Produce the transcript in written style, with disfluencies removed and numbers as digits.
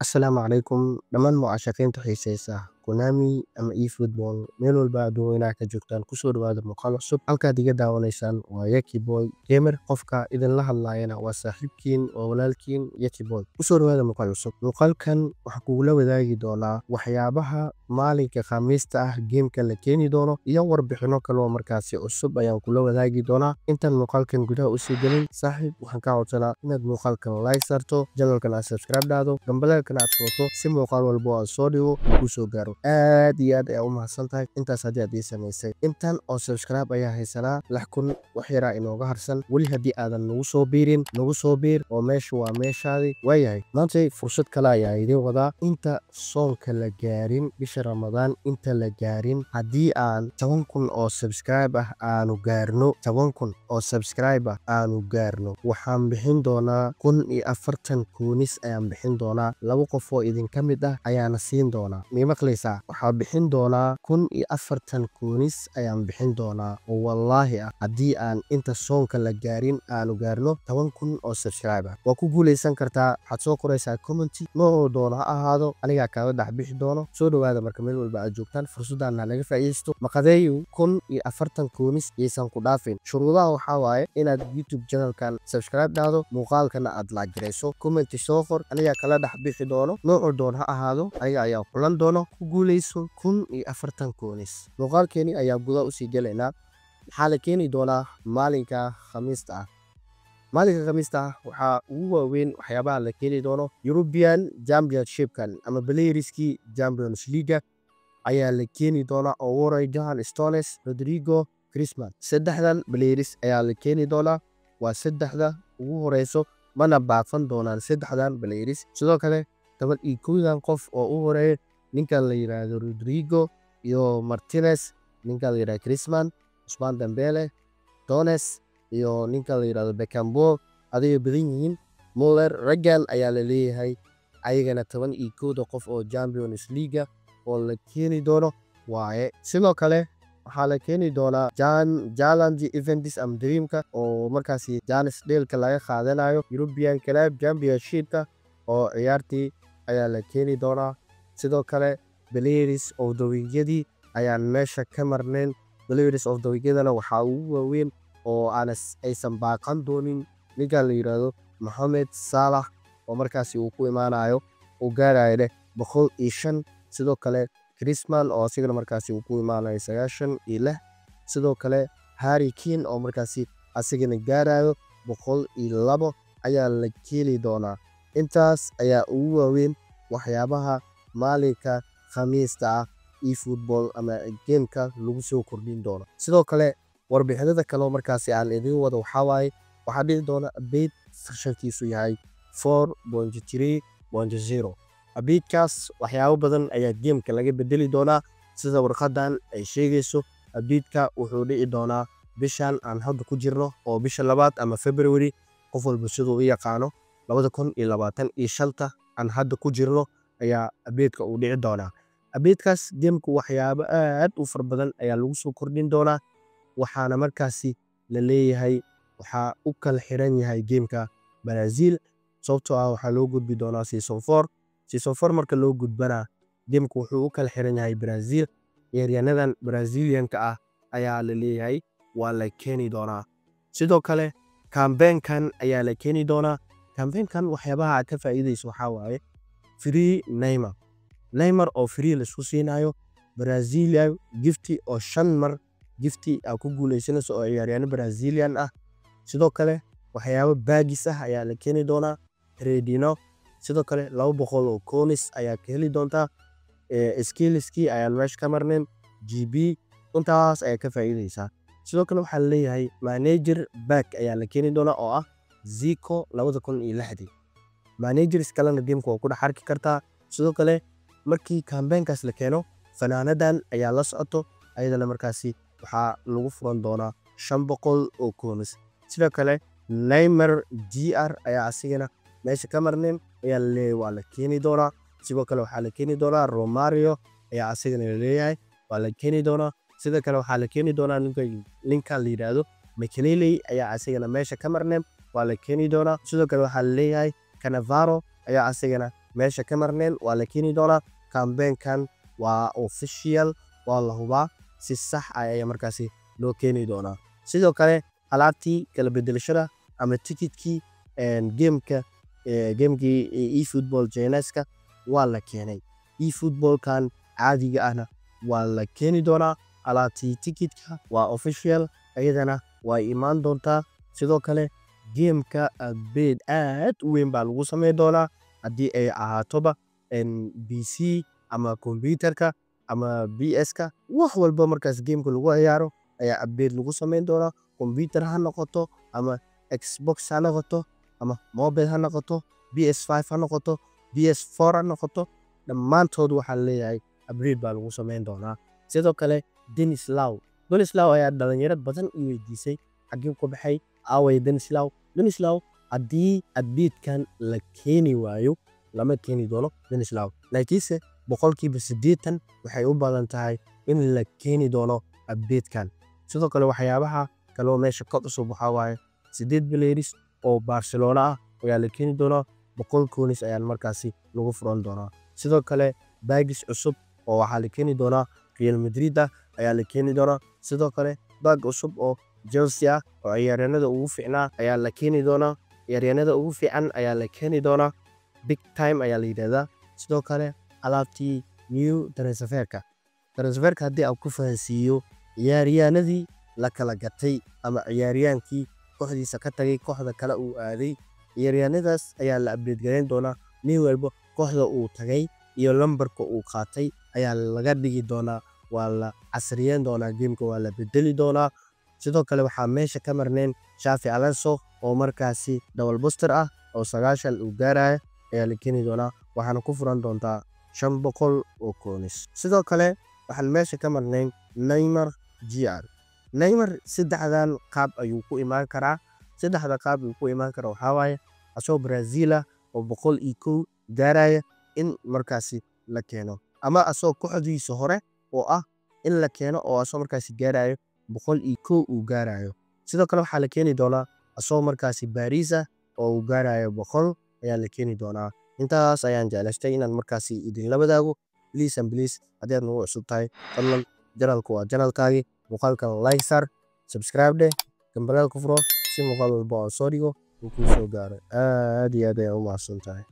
Asalaamu calaykum dhammaan mucaashaqiinta xiiseysa Konami ama eFootball meel walba adduunka ka joogtaan kusoo dhawaada muuqaal cusub halkaad iga daawanaysaan waa Yaki Boy Gamer qofka idinla hadlayana waa saaxiibkiin oo walaalkiin Yaki Boy kusoo dhawaada muuqaal cusub muuqaalkan waxaan kugula wadaagi doonaa waxyaabaha maalinka khamiista ah gameka la keeni doono iyo warbixino kale oo markaasi cusub ayaan kula wadaagi doonaa intaan muuqaalkan gudaha usii gelin saaxiib waxaan ka codsanaa inaad muuqaalkan like sarto channelkan aad subscribe dhahdo gambaleelkana aad furato si muuqaal walba oo aan soo dhigo kuu soo gaaro aad iyo aad ayaa u mahadsantahay intaas haddii aad ii samaysay intan oo subscribe ayaa haysanaa 6,000 wax yaraa inooga harsan weli haddii aadan nagu soo biirin nagu soo biir oo meesha waa meeshaadii waayahay maantay fursad kale ayaa idiin wadaa inta soonka la gaarin bisha ramadaan inta la gaarin haddii aan 10,000 oo subscribe ah aanu gaarno 10,000 oo subscribe ah aanu gaarno waxaan bixin doonaa 1,040 koonis ayaan bixin doonaa laba qof oo idinka mid ah ayaana siin doonaa maqlaysaa waxaa bixin doonaa 1,040 koonis ayaan bixin doonaa oo wallaahi ah haddii aan inta soonka la gaarin aanu gaarno 10,000 oo subscribe ah waa ku guuleysan kartaa waxaad soo qoraysaa comment noo doono ha ahaado anigaa kaaga dhex bixi doono soo dhawaada marka meel walba aad joogtaan fursadana laga faa'iideysto maqadeeyu 1,040 koonis yaysan ku dhaafin shuruudaha waxaa waaye inaad YouTube channelkan subscribe dhahdo muuqaalkana aad like garayso comment soo qor anigaa kala dhex bixi doono noocu doon ha ahaado aniga ayaa xulan doono ku guuleyso 1,040 koonis muuqaalkeeni ayaa gudaha usii gelaynaa waxaa la keeni doonaa maalinka khamiista ah maalinka khamiista ah waxaa ugu waaweyn waxyaabaha la keeni doono European Championshipkan ama Belarusky Champions League ayaa la keeni doonaa oo waray Johan Stones Rodrigo Griezmann saddexdan Belarus ayaa la keeni doonaa waa saddexda ugu horeyso mana baaqan doonaan saddexdan Belarus sidoo kale 11 qof oo u horeeya ninka la yiraahdo Rodrigo iyo Martinez ninka la yiraahdo Griezmann Ousmane Dembele Stones iyo ninka la yiraahdo Beckenbauer aday badan yihiin Muller Regal ayaa la leeyahay ayagana 11 qof oo Champions League oo la keeni doono waaye sidoo kale waxaa la keeni doonaa Jaland Events am Dreamka oo markaasi Janis Dale-ka laga qaadanayo European Club Championshipka oo ciyaartii ayaa la keeni doonaa sidoo kale Belarus of the Week-yadii ayaan meesha ka marnayn Belarus of the Week-yadana waxaa ugu waaweyn oo aysan baaqan doonin ninka la yiraahdo Mohamed Salah oo markaasi uu ku imaanayo uu gaarayo 105 sidoo kale Griezmann oo asigana markaasi uu ku imaanayo 96 sidoo kale Harry Kane oo markaasi asigana gaarayo 102 ayaa la keeni doonaa intaas ayaa ugu waaweyn waxyaabaha maalinka khamiista ah eFootball ama gameka lagu soo kordhin doono sidoo kale warbixinada kale oo markaasi aan idin wado waxaa waaye waxaa dhici doona update versionkiisu yahay 4.3.0 updatekaas waxyaabo badan ayaa gameka laga bedeli doonaa sida warqadan ay sheegayso updateka wuxuu dhici doonaa bishan aan hadda ku jirno oo bisha labaad ama February qof walba siduu u yaqaano 2025 aan hadda ku jirno ayaa updateka uu dhici doonaa updatekaas gameka waxyaabo aad u far badan ayaa lagu soo kordhin doonaa waxaana markaasi la leeyahay waxaa u kala xiran yahay gameka Brazil sababtoo ah waxaa loo gudbi doonaa season 4 marka loo gudbana gameka wuxuu u kala xiran yahay Brazil ciyaaryahannadan Brazilianka ah ayaa la leeyahay waa la keeni doonaa sidoo kale campaignkan ayaa la keeni doonaa campaignkan waxyaabaha aad ka faa'iideyso waxaa waaye free Neymar oo free la isku siinayo Brazilian gifti oo 5 mar gifti ku guuleysanayso oo ciyaaryahanno Brazilian ah sidoo kale waxyaabo baagis ah ayaa la keeni doonaa Redino sidoo kale 200 oo koonis ayaa ka heli doontaa skillski ayaa meesha ka marnayn GB intaas ayaa ka faa'iideysaa sidoo kale waxaa la leeyahay manager back ayaa la keeni doonaa oo ah Zico 2006 managers kalena gameka waa ku dhex arki kartaa sidoo kale markii campaignkaas la keeno fanaanadan ayaa la socoto ayadana markaasi waxaa lagu furan doonaa 500 oo koonis sidoo kale Neymar GR ayaa asigana meesha ka marnayn ayaa la leeyahay waa la keeni doonaa sidoo kale waxaa la keeni doonaa Romario ayaa asigana la leeyahay waa la keeni doonaa sidoo kale waxaa la keeni doonaa ninka la yiraahdo Makelele ayaa asigana meesha ka marnayn waa la keeni doonaa sidoo kale waxaa la leeyahay Cannavaro ayaa asigana meesha ka marneen waa la keeni doonaa. Campaign-kan waa official, waa la hubaa si sax ah ayaa markaasi loo keeni doonaa. Sidoo kale alaabtii kala bedelashada ama tikitkii gamekii eFootball Jayneska waa la keenay. eFootball-kan caadiga ahna waa la keeni doonaa. Alaabtii tikitka waa official, ayadana waa imaan doontaa. Sidoo kale gameka update aad u weyn baa lagu sameyn doonaa haddii ay ahaatoba PC ama computerka ama PS-ka, wax walba markaas gameka lagu ciyaaro ayaa update lagu sameyn doonaa. Computer ha noqoto ama Xbox ha noqoto ama mobile ha noqoto, PS5 ha noqoto, PS4 ha noqoto, dhammaantood waxaa leeyahay update baa lagu sameyn doonaa. Sidoo kale Dennis Law ayaa dhalinyaro badan i weydiisay xagee ku baxay aaway Dennis Law haddii update-kan la keeni waayo lama keeni doono Dennis Law, laakiinse 80% waxay u badan tahay in la keeni doono update-kan. Sidoo kale waxyaabaha kale oo meesha ka cusub waxaa waaye 8 players oo Barcelona ah ayaa la keeni doonaa. 100 coins ayaa markaasi lagu furan doonaa. Sidoo kale bags cusub oo waxaa la keeni doonaa Real Madrid ayaa la keeni doonaa. Sidoo kale bag cusub oo Chelsea ah oo ciyaaryahanada ugu fiicnaa ayaa la keeni doonaa. Ciyaaryahanada ugu fiican ayaa la keeni doonaa. Big time ayaa la yiraahdaa. Sidoo kale alaabtii new transferka haddii aan ku fahansiiyo ciyaaryahanadii la kala gatay ama ciyaaryahankii kooxdiisa ka tagay kooxda kale uu aaday, ciyaaryahanadaas ayaa la update gareyn doonaa. nin walba kooxda uu tagay iyo lambarka uu qaatay ayaa laga dhigi doonaa. waa la casriyeyn doonaa, gameka waa la bedeli doonaa. sidoo kale waxaa meesha ka marneen Xavi Alonso oo markaasi double booster ah oo 9 uu gaaraya ayaa la keeni doonaa. waxaana ku furan doontaa 500 oo coins. sidoo kale waxaan meesha ka marneen Neymar Jr. Neymar saddexdan qaab ayuu ku imaan karaa. saddexda qaab uu ku imaan karo waxaa waaye asoo Brazil ah oo 101 gaaraya in markaasi la keeno, ama asoo kooxdiisa hore oo ah in la keeno oo asoo markaasi gaarayo 101 uu gaarayo. sidoo kale waxaa la keeni doonaa asoo markaasi Paris ah oo uu gaarayo 100 ayaa la keeni doonaa. intaas ayaan jeclaystay inaan markaasi idinla wadaago. please haddii aad nagu cusub tahay fadlan janalku waa janalkaagii, muuqaalkan like sar, subscribe dheh, gambaleel ku furo si muuqaal walba oo soo dhigo uu kuu soo gaaro. aad iyo aad ayaan u mahadsantahay.